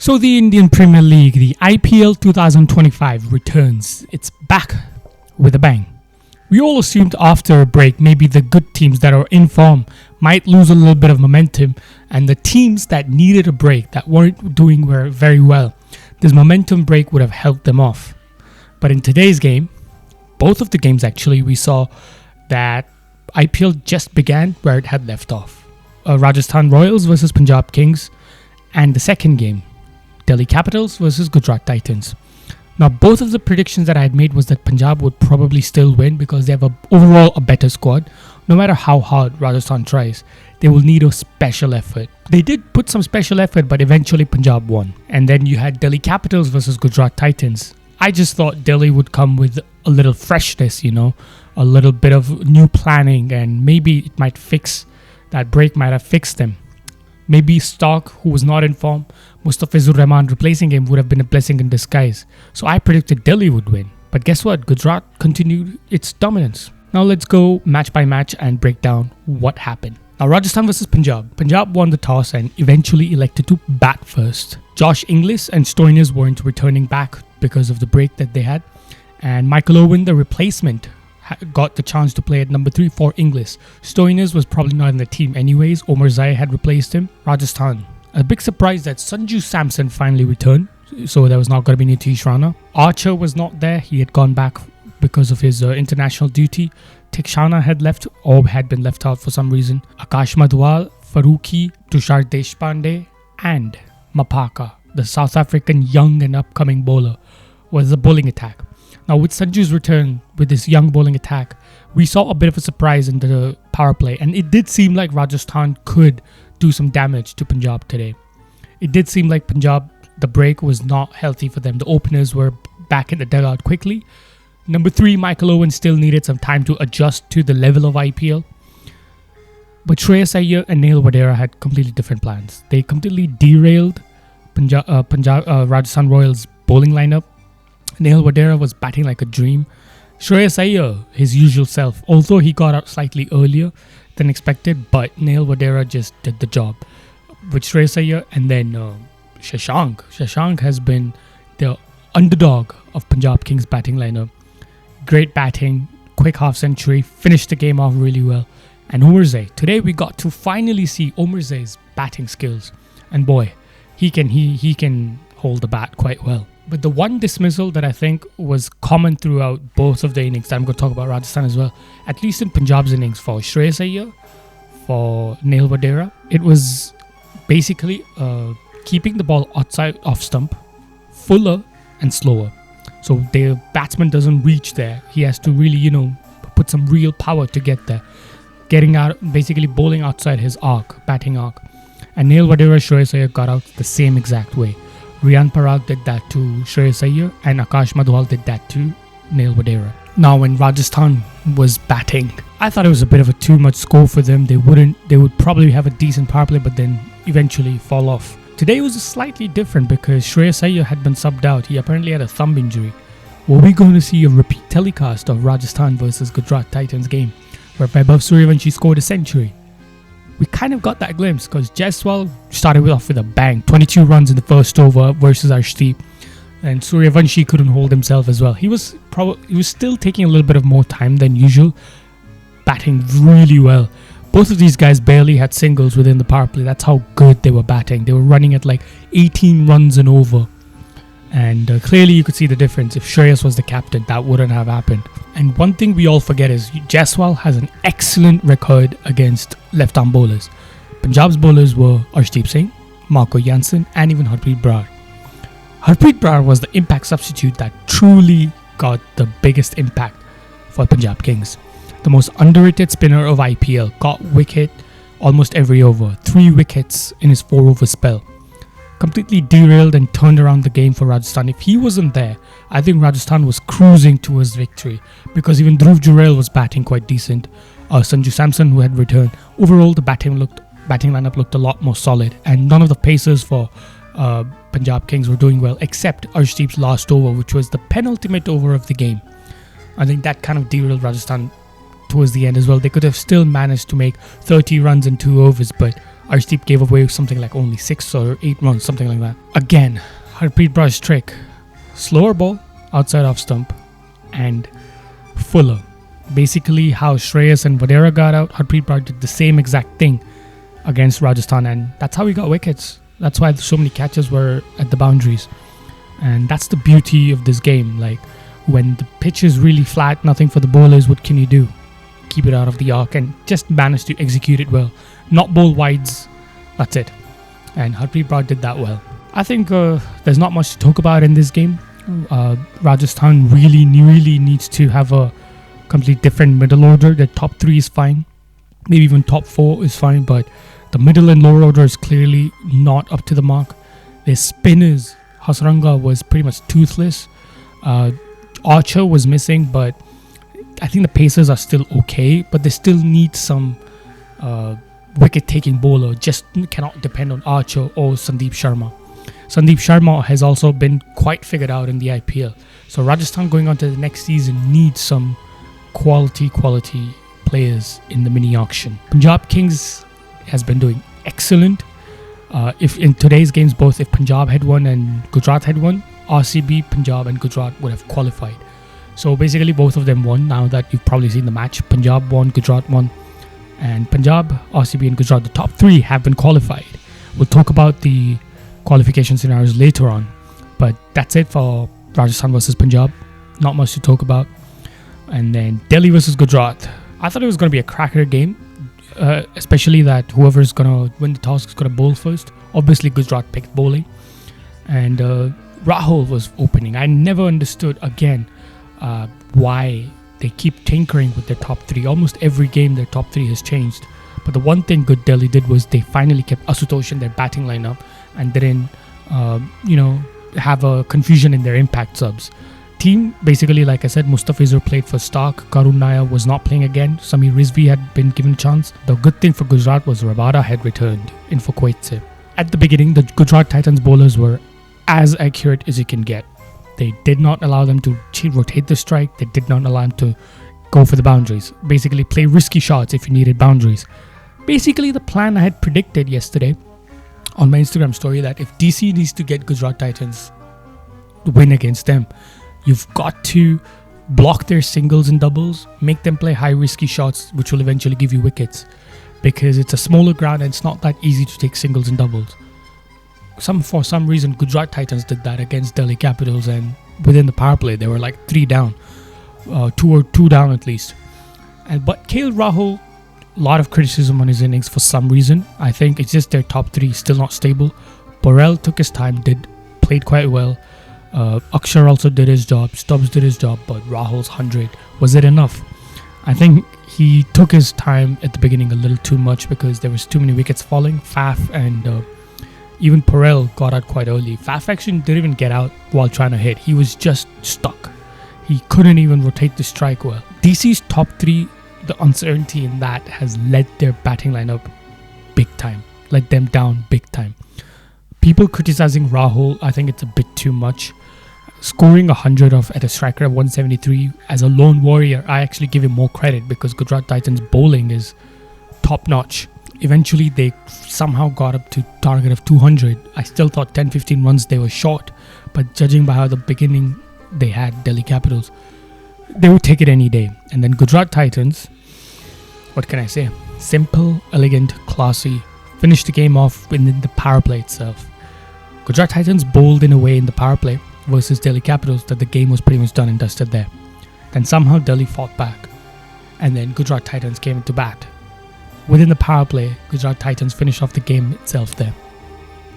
So the Indian Premier League, the IPL 2025 returns. It's back with a bang. We all assumed after a break, maybe the good teams that are in form might lose a little bit of momentum, and the teams that needed a break, that weren't doing very well, this momentum break would have helped them off. But in today's game, both of the games actually, we saw that IPL just began where it had left off. Rajasthan Royals versus Punjab Kings, and the second game, Delhi Capitals versus Gujarat Titans. Now, both of the predictions that I had made was that Punjab would probably still win because they have overall a better squad. No matter how hard Rajasthan tries, they will need a special effort. They did put some special effort, but eventually Punjab won. And then you had Delhi Capitals versus Gujarat Titans. I just thought Delhi would come with a little freshness, a little bit of new planning, and maybe it might fix, that break might have fixed them. Maybe Stark, who was not in form, Mustafizur Rahman replacing him would have been a blessing in disguise. So I predicted Delhi would win. But guess what? Gujarat continued its dominance. Now let's go match by match and break down what happened. Now Rajasthan versus Punjab. Punjab won the toss and eventually elected to bat first. Josh Inglis and Stoinis weren't returning back because of the break that they had. And Michael Owen, the replacement, got the chance to play at number 3 for Inglis. Stoinis was probably not in the team anyways. Omar Zai had replaced him. Rajasthan. A big surprise that Sanju Samson finally returned. So there was not going to be Nitish Rana. Archer was not there. He had gone back because of his international duty. Tikshana had left or had been left out for some reason. Akash Madhwal, Farooqi, Tushar Deshpande and Mapaka, the South African young and upcoming bowler, was the bowling attack. Now with Sanju's return with this young bowling attack, we saw a bit of a surprise in the power play, and it did seem like Rajasthan could do some damage to Punjab today. It did seem like Punjab, the break was not healthy for them. The openers were back in the dugout quickly. Number 3, Michael Owen still needed some time to adjust to the level of IPL. But Shreyas Iyer and Nehal Wadhera had completely different plans. They completely derailed Rajasthan Royals' bowling lineup. Nehal Wadhera was batting like a dream. Shreyas Iyer, his usual self, although he got out slightly earlier than expected, but Nehal Wadhera just did the job. With Shreyas Iyer and then Shashank. Shashank has been the underdog of Punjab Kings' batting lineup. Great batting, quick half century, finished the game off really well. And Omar Zai. Today we got to finally see Omar Zai's batting skills. And boy, he can hold the bat quite well. But the one dismissal that I think was common throughout both of the innings, that I'm going to talk about Rajasthan as well, at least in Punjab's innings for Shreyas Iyer, for Nehal Wadhera, it was basically keeping the ball outside off stump, fuller and slower. So the batsman doesn't reach there. He has to really, put some real power to get there. Getting out, basically bowling outside his arc, batting arc. And Nehal Wadhera, Shreyas Iyer got out the same exact way. Riyan Parag did that to Shreyas Iyer, and Akash Madhwal did that to Nehal Wadhera. Now when Rajasthan was batting, I thought it was a bit of a too much score for them. They would probably have a decent power play, but then eventually fall off. Today was slightly different because Shreyas Iyer had been subbed out. He apparently had a thumb injury. Were we going to see a repeat telecast of Rajasthan versus Gujarat Titans game where Vaibhav Suryavanshi scored a century? We kind of got that glimpse because Jaiswal started off with a bang. 22 runs in the first over versus RCB. And Suryavanshi couldn't hold himself as well. He was still taking a little bit of more time than usual, batting really well. Both of these guys barely had singles within the power play. That's how good they were batting. They were running at like 18 runs and over. And clearly you could see the difference. If Shreyas was the captain, that wouldn't have happened. And one thing we all forget is Jaiswal has an excellent record against left-arm bowlers. Punjab's bowlers were Arshdeep Singh, Marco Jansen, and even Harpreet Brar. Harpreet Brar was the impact substitute that truly got the biggest impact for Punjab Kings. The most underrated spinner of IPL, got wicket almost every over. 3 wickets in his 4-over spell. Completely derailed and turned around the game for Rajasthan. If he wasn't there, I think Rajasthan was cruising towards victory because even Dhruv Jurel was batting quite decent. Sanju Samson, who had returned. Overall, the batting lineup looked a lot more solid, and none of the pacers for Punjab Kings were doing well except Arshdeep's last over, which was the penultimate over of the game. I think that kind of derailed Rajasthan towards the end as well. They could have still managed to make 30 runs in 2 overs, but Arshdeep gave away something like only 6 or 8 runs, something like that. Again, Harpreet Brough's trick. Slower ball, outside off stump, and fuller. Basically, how Shreyas and Wadhera got out, Harpreet Brought did the same exact thing against Rajasthan, and that's how he got wickets. That's why so many catches were at the boundaries. And that's the beauty of this game. Like, when the pitch is really flat, nothing for the bowlers, what can you do? Keep it out of the arc and just manage to execute it well. Not bowl wides, that's it. And Harpreet Brought did that well. I think there's not much to talk about in this game. Rajasthan really needs to have a complete different middle order. The top 3 is fine, maybe even top 4 is fine, but the middle and lower order is clearly not up to the mark. Their spinners, Hasranga was pretty much toothless. Archer was missing, but I think the Pacers are still okay, but they still need some wicket-taking bowler. Just cannot depend on Archer or Sandeep Sharma. Sandeep Sharma has also been quite figured out in the IPL. So Rajasthan going on to the next season needs some quality players in the mini auction. Punjab Kings has been doing excellent. If in today's games, both if Punjab had won and Gujarat had won, RCB, Punjab and Gujarat would have qualified. So basically both of them won. Now that you've probably seen the match, Punjab won, Gujarat won, and Punjab, RCB and Gujarat, the top 3 have been qualified. We'll talk about the qualification scenarios later on, but that's it for Rajasthan versus Punjab. Not much to talk about. And then Delhi versus Gujarat. I thought it was going to be a cracker game, especially that whoever's going to win the toss is going to bowl first. Obviously Gujarat picked bowling, and Rahul was opening. I never understood again why they keep tinkering with their top 3. Almost every game their top 3 has changed, but the one thing good Delhi did was they finally kept Asutosh in their batting lineup and didn't have a confusion in their impact subs. Team, basically, like I said, Mustafizur played for Stark, Karun Nair was not playing again, Samir Rizvi had been given a chance. The good thing for Gujarat was Rabada had returned in for Kwaitse. At the beginning, the Gujarat Titans bowlers were as accurate as you can get. They did not allow them to rotate the strike, they did not allow them to go for the boundaries. Basically, play risky shots if you needed boundaries. Basically, the plan I had predicted yesterday on my Instagram story, that if DC needs to get Gujarat Titans to win against them, you've got to block their singles and doubles, make them play high risky shots which will eventually give you wickets, because it's a smaller ground and it's not that easy to take singles and doubles. For some reason Gujarat Titans did that against Delhi Capitals, and within the power play they were like 3 down, 2 down at least. But KL Rahul, a lot of criticism on his innings for some reason. I think it's just their top 3 still not stable. Borrell took his time, played quite well. Akshar also did his job, Stubbs did his job, but Rahul's 100, was it enough? I think he took his time at the beginning a little too much because there was too many wickets falling. Faf and even Perel got out quite early. Faf actually didn't even get out while trying to hit. He was just stuck. He couldn't even rotate the strike well. DC's top 3, the uncertainty in that has led their batting lineup big time. Let them down big time. People criticizing Rahul, I think it's a bit too much. Scoring 100 at a striker of 173 as a lone warrior, I actually give him more credit because Gujarat Titans bowling is top notch. Eventually they somehow got up to target of 200. I still thought 10-15 runs they were short, but judging by how the beginning they had Delhi Capitals, they would take it any day. And then Gujarat Titans, what can I say? Simple, elegant, classy. Finished the game off within the power play itself. Gujarat Titans bowled in a way in the power play versus Delhi Capitals that the game was pretty much done and dusted there. Then somehow Delhi fought back, and then Gujarat Titans came into bat. Within the power play, Gujarat Titans finished off the game itself there.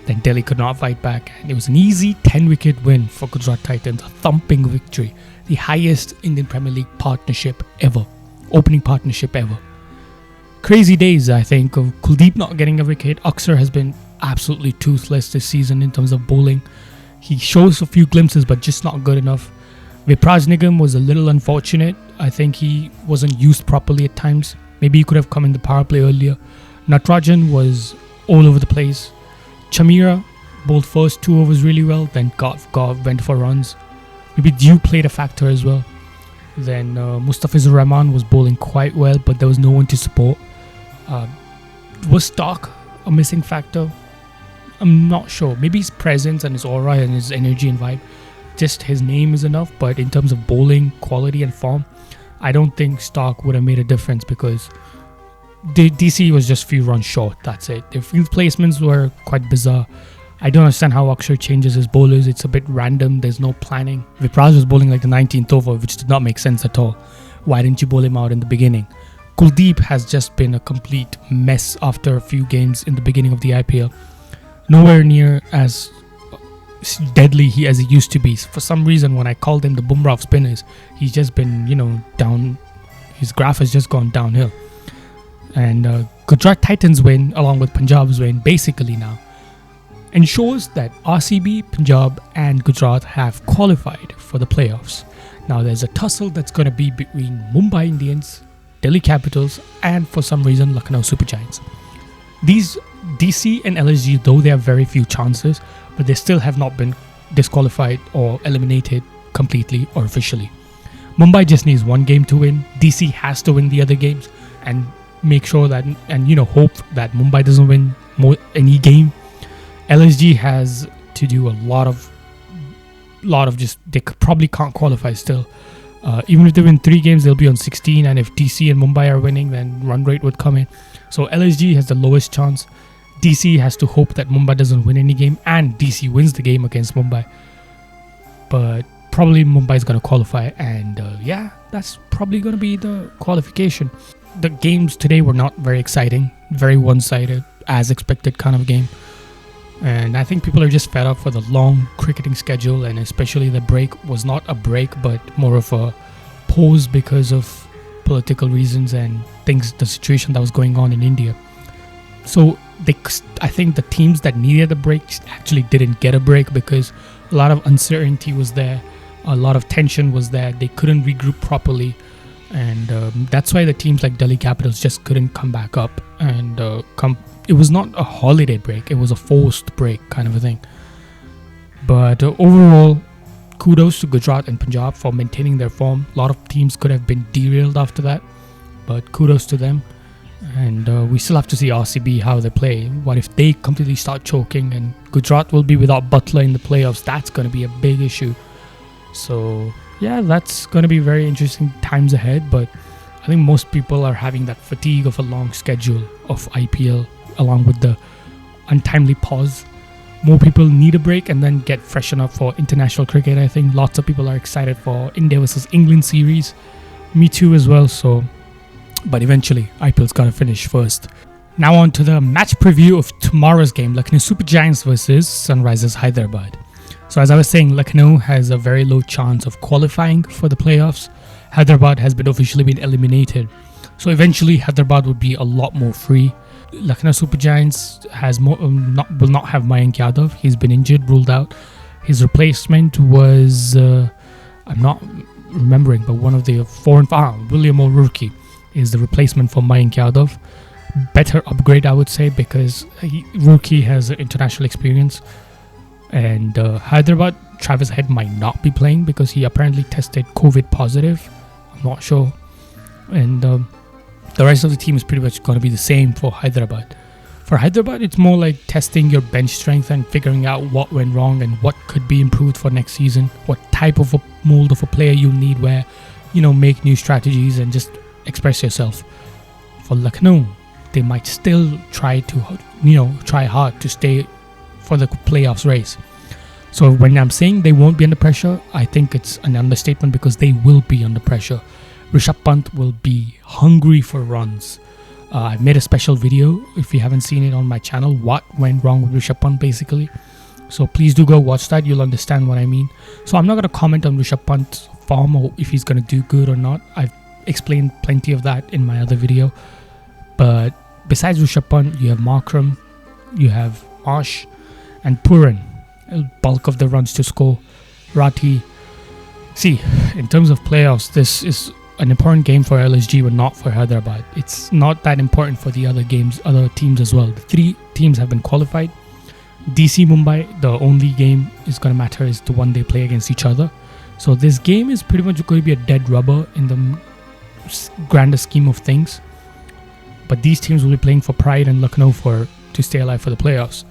Then Delhi could not fight back, and it was an easy 10-wicket win for Gujarat Titans, a thumping victory, the highest Indian Premier League partnership ever, opening partnership ever. Crazy days, I think, of Kuldeep not getting a wicket. Akshar has been absolutely toothless this season in terms of bowling. He shows a few glimpses, but just not good enough. Vipraj Nigam was a little unfortunate. I think he wasn't used properly at times. Maybe he could have come in the power play earlier. Natarajan was all over the place. Chamira bowled first 2 overs really well, then went for runs. Maybe Dew played a factor as well. Then Mustafizur Rahman was bowling quite well, but there was no one to support. Was Stark a missing factor? I'm not sure. Maybe his presence and his aura and his energy and vibe, just his name is enough. But in terms of bowling quality and form, I don't think Stark would have made a difference because DC was just few runs short. That's it. Their field placements were quite bizarre. I don't understand how Akshar changes his bowlers. It's a bit random. There's no planning. Vipraj was bowling like the 19th over, which did not make sense at all. Why didn't you bowl him out in the beginning? Kuldeep has just been a complete mess after a few games in the beginning of the IPL. Nowhere near as deadly as he used to be. For some reason, when I called him the Bumrah of spinners, he's just been, down. His graph has just gone downhill. And Gujarat Titans win, along with Punjab's win, basically now, ensures that RCB, Punjab and Gujarat have qualified for the playoffs. Now there's a tussle that's going to be between Mumbai Indians, Delhi Capitals and for some reason Lucknow Super Giants. These DC and LSG, though they have very few chances, but they still have not been disqualified or eliminated completely or officially. Mumbai just needs one game to win. DC has to win the other games and make sure that, and hope that Mumbai doesn't win any game. LSG has to do a lot of just, they probably can't qualify still. Even if they win 3 games, they'll be on 16, and if DC and Mumbai are winning, then run rate would come in. So LSG has the lowest chance. DC has to hope that Mumbai doesn't win any game and DC wins the game against Mumbai. But probably Mumbai is going to qualify, and that's probably going to be the qualification. The games today were not very exciting, very one-sided, as expected kind of game. And I think people are just fed up for the long cricketing schedule, and especially the break was not a break but more of a pause because of political reasons and the situation that was going on in India. So I think the teams that needed a break actually didn't get a break because a lot of uncertainty was there, a lot of tension was there, they couldn't regroup properly, and that's why the teams like Delhi Capitals just couldn't come back up and it was not a holiday break, it was a forced break kind of a thing. But overall, kudos to Gujarat and Punjab for maintaining their form. A lot of teams could have been derailed after that, but kudos to them. And we still have to see RCB how they play. What if they completely start choking and Gujarat will be without Buttler in the playoffs? That's going to be a big issue. So yeah, that's going to be very interesting times ahead. But I think most people are having that fatigue of a long schedule of IPL along with the untimely pause. More people need a break and then get freshened up for international cricket. I think lots of people are excited for India versus England series. Me too as well. But eventually, IPL's got to finish first. Now on to the match preview of tomorrow's game, Lucknow Super Giants versus Sunrisers Hyderabad. So as I was saying, Lucknow has a very low chance of qualifying for the playoffs. Hyderabad has officially been eliminated. So eventually, Hyderabad would be a lot more free. Lucknow Super Giants will not have Mayank Yadav. He's been injured, ruled out. His replacement was, I'm not remembering, but one of the William O'Rourke is the replacement for Mayank Yadav. Better upgrade, I would say, because Rourke has international experience. And Hyderabad, Travis Head might not be playing because he apparently tested COVID positive. I'm not sure. And the rest of the team is pretty much going to be the same for Hyderabad. For Hyderabad, it's more like testing your bench strength and figuring out what went wrong and what could be improved for next season. What type of a mold of a player you need where, make new strategies and just express yourself. For Lucknow, they might still try hard to stay for the playoffs race. So when I'm saying they won't be under pressure, I think it's an understatement because they will be under pressure. Rishabh Pant will be hungry for runs. I made a special video, if you haven't seen it on my channel, what went wrong with Rishabh Pant basically. So please do go watch that, you'll understand what I mean. So I'm not going to comment on Rishabh Pant's form or if he's going to do good or not. I've explained plenty of that in my other video. But besides Rishabh Pant, you have Markram, you have Marsh and Puran. Bulk of the runs to score. Rathi. See, in terms of playoffs, this is an important game for LSG but not for Hyderabad. It's not that important for the other teams as well. The 3 teams have been qualified. DC Mumbai, the only game is going to matter is the one they play against each other. So this game is pretty much going to be a dead rubber in the grander scheme of things. But these teams will be playing for pride and Lucknow for to stay alive for the playoffs.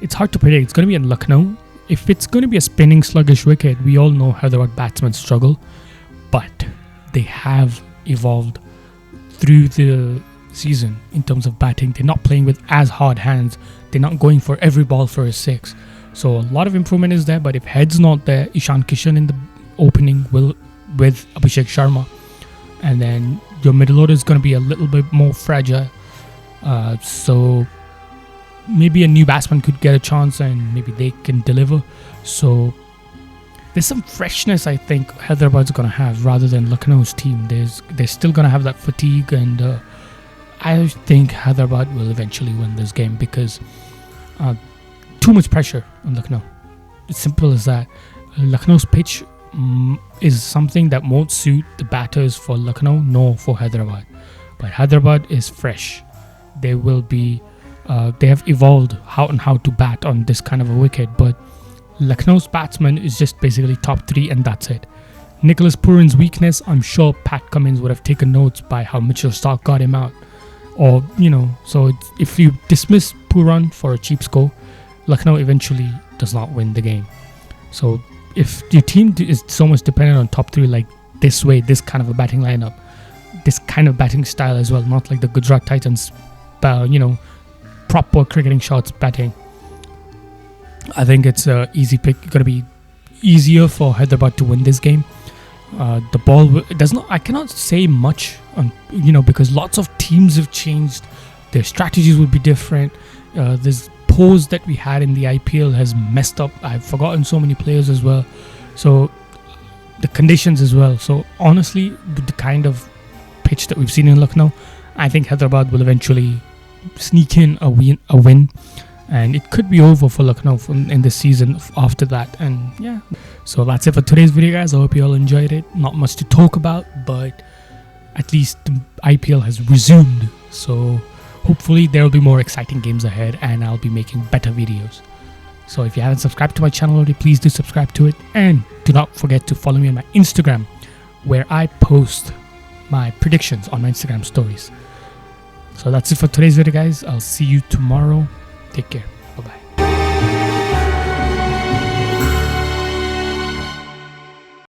It's hard to predict. It's going to be in Lucknow. If it's going to be a spinning, sluggish wicket, we all know Hyderabad batsmen struggle, but they have evolved through the season in terms of batting. They're not playing with as hard hands. They're not going for every ball for a six. So a lot of improvement is there, but if Head's not there, Ishan Kishan in the opening will with Abhishek Sharma, and then your middle order is going to be a little bit more fragile. So maybe a new batsman could get a chance and maybe they can deliver. So there's some freshness I think Hyderabad's going to have rather than Lucknow's team. They're still going to have that fatigue, and I think Hyderabad will eventually win this game because too much pressure on Lucknow. It's simple as that. Lucknow's pitch is something that won't suit the batters for Lucknow nor for Hyderabad. But Hyderabad is fresh. They will be they have evolved how to bat on this kind of a wicket, but Lucknow's batsman is just basically top three and that's it. Nicholas Purin's weakness, I'm sure Pat Cummins would have taken notes by how Mitchell Starc got him out. Or, so if you dismiss Puran for a cheap score, Lucknow eventually does not win the game. So if your team is so much dependent on top three like this way, this kind of a batting lineup, this kind of batting style as well, not like the Gujarat Titans, proper cricketing shots batting, I think it's an easy pick. It's going to be easier for Hyderabad to win this game. The ball I cannot say much on, because lots of teams have changed. Their strategies would be different. This pause that we had in the IPL has messed up. I've forgotten so many players as well. So the conditions as well. So honestly, with the kind of pitch that we've seen in Lucknow, I think Hyderabad will eventually sneak in a win. And it could be over for Lucknow in this season after that. And yeah, so that's it for today's video, guys. I hope you all enjoyed it. Not much to talk about, but at least the IPL has resumed. So hopefully there will be more exciting games ahead and I'll be making better videos. So if you haven't subscribed to my channel already, please do subscribe to it. And do not forget to follow me on my Instagram, where I post my predictions on my Instagram stories. So that's it for today's video, guys. I'll see you tomorrow. Take care.